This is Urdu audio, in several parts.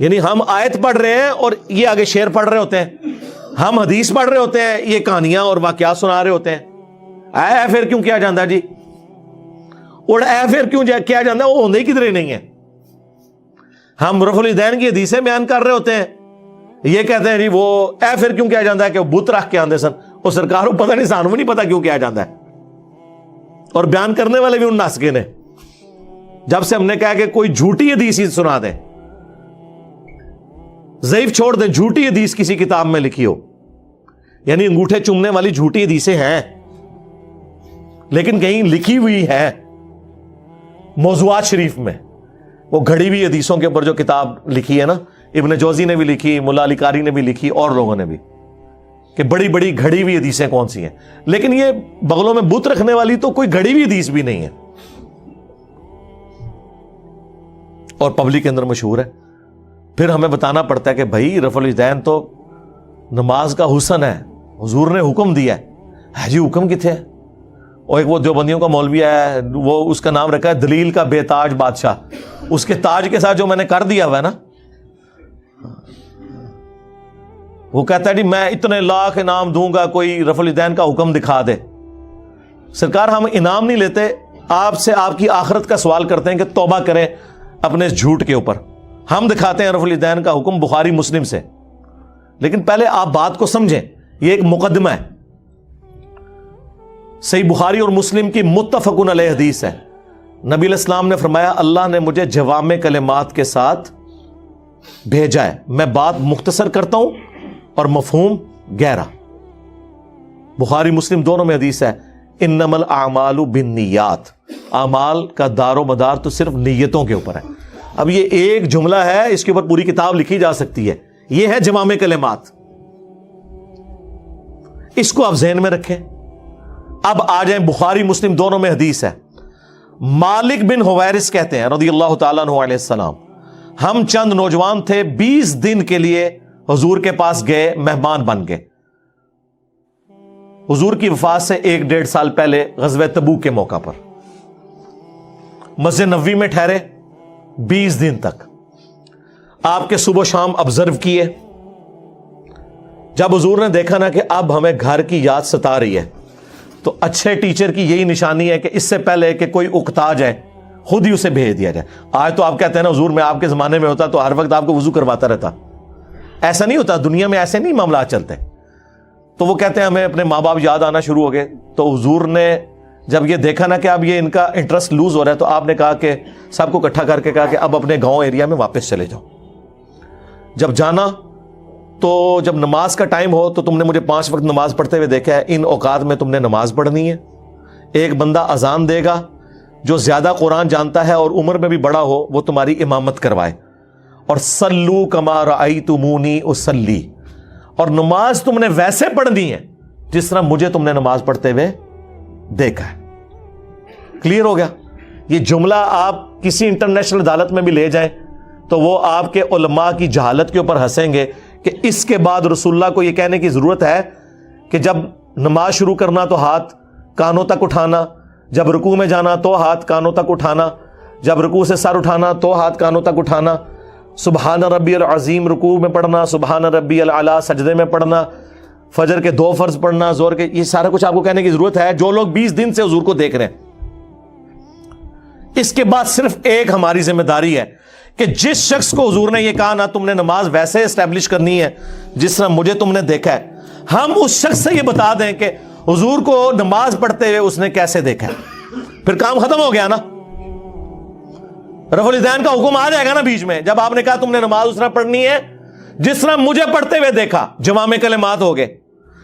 یعنی ہم آیت پڑھ رہے ہیں اور یہ آگے شعر پڑھ رہے ہوتے ہیں، ہم حدیث پڑھ رہے ہوتے ہیں، یہ کہانیاں اور واقعات سنا رہے ہوتے ہیں۔ اے پھر کیوں کیا جاندہ جی، اور اے پھر کیوں کیا جاندہ، وہ ہوندے ہی کدھر نہیں ہے۔ ہم رفع الیدین کی حدیثیں بیان کر رہے ہوتے ہیں، یہ کہتے ہیں جی وہ اے پھر کیوں کیا جاندہ ہے کہ وہ بت رکھ کے آندے سن، وہ سرکار کو پتہ نہیں، سانوں نہیں پتہ کیوں کیا جاندہ ہے۔ اور بیان کرنے والے بھی ان ناسکے نے، جب سے ہم نے کہا کہ کوئی جھوٹی حدیث ہی سنا دیں، ضعیف چھوڑ دیں، جھوٹی حدیث کسی کتاب میں لکھی ہو، یعنی انگوٹھے چومنے والی جھوٹی حدیثیں ہیں لیکن کہیں لکھی ہوئی ہے موضوعات شریف میں، وہ گھڑی ہوئی حدیثوں کے اوپر جو کتاب لکھی ہے نا، ابن جوزی نے بھی لکھی، ملا علی قاری نے بھی لکھی، اور لوگوں نے بھی، کہ بڑی بڑی گھڑی ہوئی حدیثیں کون سی ہیں، لیکن یہ بغلوں میں بت رکھنے والی تو کوئی گھڑی ہوئی حدیث بھی نہیں ہے، اور پبلک کے اندر مشہور ہے۔ پھر ہمیں بتانا پڑتا ہے کہ بھائی رفع الیدین تو نماز کا حسن ہے، حضور نے حکم دیا ہے جی، حکم کتنے ہے؟ اور ایک وہ دیوبندیوں کا مولوی ہے، وہ اس کا نام رکھا ہے دلیل کا بے تاج بادشاہ، اس کے تاج کے ساتھ جو میں نے کر دیا ہوا ہے نا، وہ کہتا ہے جی میں اتنے لاکھ انعام دوں گا کوئی رفع الیدین کا حکم دکھا دے۔ سرکار ہم انعام نہیں لیتے، آپ سے آپ کی آخرت کا سوال کرتے ہیں کہ توبہ کریں اپنے اس جھوٹ کے اوپر۔ ہم دکھاتے ہیں رفع الیدین کا حکم بخاری مسلم سے، لیکن پہلے آپ بات کو سمجھیں، یہ ایک مقدمہ ہے۔ صحیح بخاری اور مسلم کی متفق علیہ حدیث ہے، نبی علیہ السلام نے فرمایا اللہ نے مجھے جوامع کلمات کے ساتھ بھیجا ہے، میں بات مختصر کرتا ہوں اور مفہوم گہرا۔ بخاری مسلم دونوں میں حدیث ہے، انما الاعمال بالنیات، اعمال کا دار و مدار تو صرف نیتوں کے اوپر ہے۔ اب یہ ایک جملہ ہے، اس کے اوپر پوری کتاب لکھی جا سکتی ہے، یہ ہے جوامع کلمات، اس کو آپ ذہن میں رکھیں۔ اب آ جائیں بخاری مسلم دونوں میں حدیث ہے، مالک بن حویرث کہتے ہیں رضی اللہ تعالیٰ عنہ علیہ السلام، ہم چند نوجوان تھے، 20 دن کے لیے حضور کے پاس گئے، مہمان بن گئے۔ حضور کی وفات سے 1-1.5 سال پہلے غزوہ تبوک کے موقع پر مسجد نبوی میں ٹھہرے 20 دن تک، آپ کے صبح و شام آبزرو کیے۔ جب حضور نے دیکھا نا کہ اب ہمیں گھر کی یاد ستا رہی ہے، تو اچھے ٹیچر کی یہی نشانی ہے کہ اس سے پہلے کہ کوئی اکتا جائے خود ہی اسے بھیج دیا جائے۔ آج تو آپ کہتے ہیں نا حضور میں آپ کے زمانے میں ہوتا تو ہر وقت آپ کو وضو کرواتا رہتا، ایسا نہیں ہوتا، دنیا میں ایسے نہیں معاملات چلتے۔ تو وہ کہتے ہیں ہمیں اپنے ماں باپ یاد آنا شروع ہو گئے، تو حضور نے جب یہ دیکھا نا کہ اب یہ ان کا انٹرسٹ لوز ہو رہا ہے، تو آپ نے کہا کہ سب کو اکٹھا کر کے کہا کہ اب اپنے گاؤں ایریا میں واپس چلے جاؤ، جب جانا تو جب نماز کا ٹائم ہو تو تم نے مجھے 5 وقت نماز پڑھتے ہوئے دیکھا ہے، ان اوقات میں تم نے نماز پڑھنی ہے۔ ایک بندہ اذان دے گا جو زیادہ قرآن جانتا ہے اور عمر میں بھی بڑا ہو، وہ تمہاری امامت کروائے، اور صلو کما رأیتمونی اصلی، اور نماز تم نے ویسے پڑھنی ہے جس طرح مجھے تم نے نماز پڑھتے ہوئے دیکھا ہے۔ کلیئر ہو گیا؟ یہ جملہ آپ کسی انٹرنیشنل عدالت میں بھی لے جائیں تو وہ آپ کے علماء کی جہالت کے اوپر ہنسیں گے کہ اس کے بعد رسول اللہ کو یہ کہنے کی ضرورت ہے کہ جب نماز شروع کرنا تو ہاتھ کانوں تک اٹھانا، جب رکوع میں جانا تو ہاتھ کانوں تک اٹھانا، جب رکوع سے سر اٹھانا تو ہاتھ کانوں تک اٹھانا، سبحان ربی العظیم رکوع میں پڑھنا، سبحان ربی الاعلیٰ سجدے میں پڑھنا، فجر کے 2 فرض پڑھنا، زور کے، یہ سارا کچھ آپ کو کہنے کی ضرورت ہے جو لوگ 20 دن سے حضور کو دیکھ رہے ہیں۔ اس کے بعد صرف ایک ہماری ذمہ داری ہے کہ جس شخص کو حضور نے یہ کہا نا تم نے نماز ویسے اسٹیبلش کرنی ہے جس طرح مجھے تم نے دیکھا ہے، ہم اس شخص سے یہ بتا دیں کہ حضور کو نماز پڑھتے ہوئے اس نے کیسے دیکھا ہے، پھر کام ختم ہو گیا نا۔ رفع الیدین کا حکم آ جائے گا نا بیچ میں، جب آپ نے کہا تم نے نماز اس طرح پڑھنی ہے جس طرح مجھے پڑھتے ہوئے دیکھا، جوامع کلمات ہو گئے۔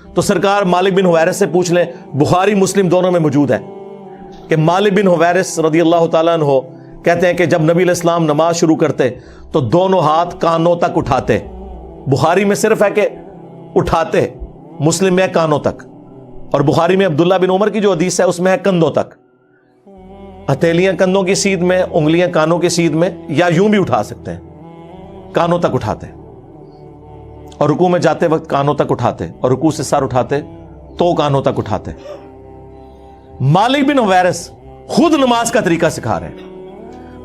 تو سرکار مالک بن حویرث سے پوچھ لیں، بخاری مسلم دونوں میں موجود ہے کہ مالک بن حویرث رضی اللہ تعالیٰ عنہ کہتے ہیں کہ جب نبی علیہ السلام نماز شروع کرتے تو دونوں ہاتھ کانوں تک اٹھاتے، بخاری میں صرف ہے کہ اٹھاتے، مسلم میں ہے کانوں تک، اور بخاری میں عبداللہ بن عمر کی جو حدیث ہے اس میں ہے کندھوں تک، ہتھیلیاں کندھوں کی سیدھ میں، انگلیاں کانوں کی سیدھ میں، یا یوں بھی اٹھا سکتے ہیں، کانوں تک اٹھاتے، اور رکوع میں جاتے وقت کانوں تک اٹھاتے، اور رکوع سے سر اٹھاتے تو کانوں تک اٹھاتے۔ مالک بن حویرث خود نماز کا طریقہ سکھا رہے ہیں۔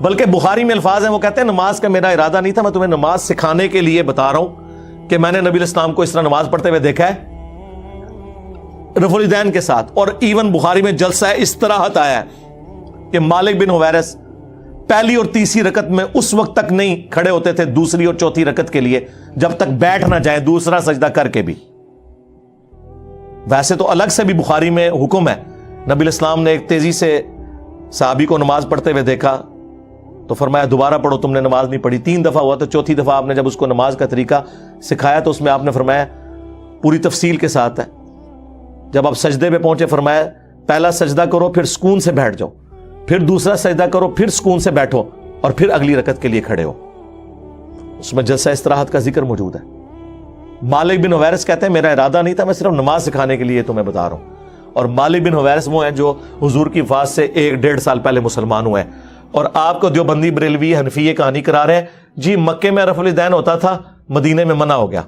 بلکہ بخاری میں الفاظ ہیں، وہ کہتے ہیں نماز کا میرا ارادہ نہیں تھا، میں تمہیں نماز سکھانے کے لیے بتا رہا ہوں کہ میں نے نبی الاسلام کو اس طرح نماز پڑھتے ہوئے دیکھا ہے رفع الیدین کے ساتھ. اور ایون بخاری میں جلسہ استراحت آیا ہے کہ مالک بن حویرث پہلی اور تیسری رکعت میں اس وقت تک نہیں کھڑے ہوتے تھے دوسری اور چوتھی رکعت کے لیے جب تک بیٹھ نہ جائیں دوسرا سجدہ کر کے بھی. ویسے تو الگ سے بھی بخاری میں حکم ہے. نبی الاسلام نے ایک تیزی سے صحابی کو نماز پڑھتے ہوئے دیکھا تو فرمایا دوبارہ پڑھو، تم نے نماز نہیں پڑھی. 3 دفعہ ہوا تو چوتھی دفعہ آپ نے جب اس کو نماز کا طریقہ سکھایا تو اس میں آپ نے فرمایا پوری تفصیل کے ساتھ ہے. جب آپ سجدے پہ پہنچے فرمایا پہلا سجدہ کرو پھر سکون سے بیٹھ جاؤ، پھر دوسرا سجدہ کرو پھر سکون سے بیٹھو اور پھر اگلی رکعت کے لیے کھڑے ہو. اس میں جلسہ استراحت کا ذکر موجود ہے. مالک بن حویرث کہتے ہیں میرا ارادہ نہیں تھا، میں صرف نماز سکھانے کے لیے تمہیں بتا رہا ہوں. اور مالک بن حویرث وہ ہیں جو حضور کی وفات سے 1-1.5 سال پہلے مسلمان ہوئے ہیں. اور آپ کو دیوبندی بریلوی حنفی یہ کہانی کرا رہے ہیں جی مکے میں رفع الیدین ہوتا تھا، مدینے میں منع ہو گیا.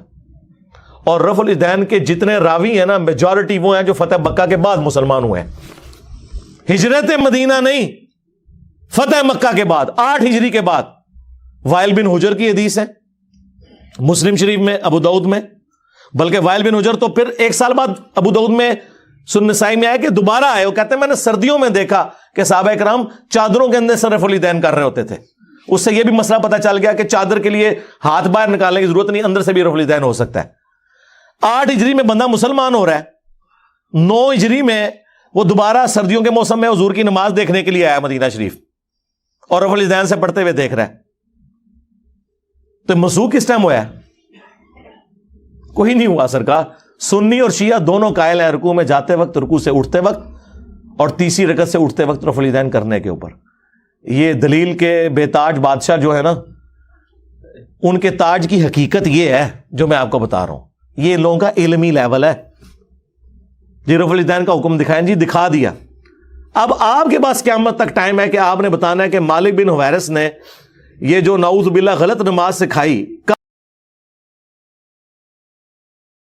اور رفع الیدین کے جتنے راوی ہیں نا میجورٹی وہ ہیں جو فتح مکہ کے بعد مسلمان ہوئے ہیں. ہجرت مدینہ نہیں، فتح مکہ کے بعد 8 ہجری کے بعد. وائل بن حجر کی حدیث ہے مسلم شریف میں، ابو داؤد میں. بلکہ وائل بن حجر تو پھر 1 سال بعد ابو داؤد میں سنن نسائی میں آئے کہ دوبارہ آئے. وہ کہتے ہیں میں نے سردیوں میں دیکھا کہ صحابہ کرام چادروں کے اندر سے رفع الیدین کر رہے ہوتے تھے. اس سے یہ بھی مسئلہ پتہ چل گیا کہ چادر کے لیے ہاتھ باہر نکالنے کی ضرورت نہیں، اندر سے بھی رفع الیدین ہو سکتا ہے. 8 ہجری میں بندہ مسلمان ہو رہا ہے، 9 ہجری میں وہ دوبارہ سردیوں کے موسم میں حضور کی نماز دیکھنے کے لیے آیا مدینہ شریف اور رفع الیدین سے پڑھتے ہوئے دیکھ رہا ہے. تو مسوخ کس ٹائم ہوا ہے؟ کوئی نہیں ہوا سرکار. سنی اور شیعہ دونوں قائل ہیں رکوع میں جاتے وقت، رکوع سے اٹھتے وقت اور تیسری رکعت سے اٹھتے وقت رفع الیدین کرنے کے اوپر. یہ دلیل کے بے تاج بادشاہ جو ہے نا ان کے تاج کی حقیقت یہ ہے جو میں آپ کو بتا رہا ہوں. یہ لوگوں کا علمی لیول ہے. جی رفع الیدین کا حکم دکھائیں، جی دکھا دیا. اب آپ کے پاس قیامت تک ٹائم ہے کہ آپ نے بتانا ہے کہ مالک بن حویرث نے یہ جو نعوذ باللہ غلط نماز سکھائی